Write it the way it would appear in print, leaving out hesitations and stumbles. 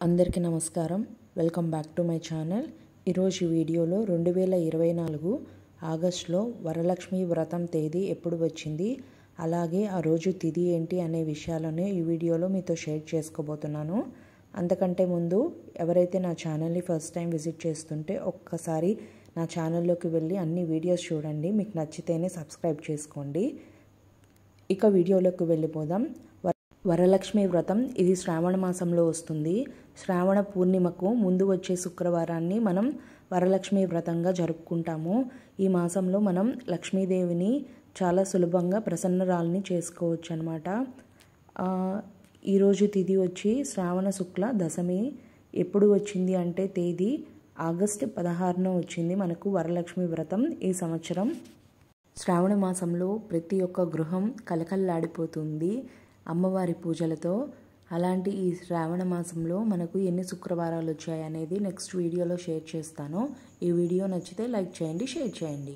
అందరికీ నమస్కారం. Welcome back to my channel. ఈరోజు వీడియోలో 2024 ఆగస్టులో వరలక్ష్మి వ్రతం తేదీ ఎప్పుడు వచ్చింది, అలాగే ఆ రోజు తిథి ఏంటి అనే విషయాలను ఈ వీడియోలో మీతో షేర్ చేసుకోబోతున్నాను. అంతకంటే ముందు ఎవరైతే నా ఛానల్ని ఫస్ట్ టైం విజిట్ చేస్తుంటే ఒక్కసారి నా ఛానల్లోకి వెళ్ళి అన్ని వీడియోస్ చూడండి. మీకు నచ్చితేనే సబ్స్క్రైబ్ చేసుకోండి. ఇక వీడియోలోకి వెళ్ళిపోదాం. వరలక్ష్మి వ్రతం ఇది శ్రావణ మాసంలో వస్తుంది. శ్రావణ పూర్ణిమకు ముందు వచ్చే శుక్రవారాన్ని మనం వరలక్ష్మి వ్రతంగా జరుపుకుంటాము. ఈ మాసంలో మనం లక్ష్మీదేవిని చాలా సులభంగా ప్రసన్నరాలని చేసుకోవచ్చు అన్నమాట. ఈరోజు తిథి వచ్చి శ్రావణ శుక్ల దశమి. ఎప్పుడు వచ్చింది అంటే తేదీ ఆగస్టు 16న వచ్చింది మనకు వరలక్ష్మి వ్రతం ఈ సంవత్సరం. శ్రావణ మాసంలో ప్రతి ఒక్క గృహం కలకల్లాడిపోతుంది అమ్మవారి పూజలతో. అలాంటి ఈ శ్రావణ మాసంలో మనకు ఎన్ని శుక్రవారాలు వచ్చాయి అనేది నెక్స్ట్ వీడియోలో షేర్ చేస్తాను. ఈ వీడియో నచ్చితే లైక్ చేయండి, షేర్ చేయండి.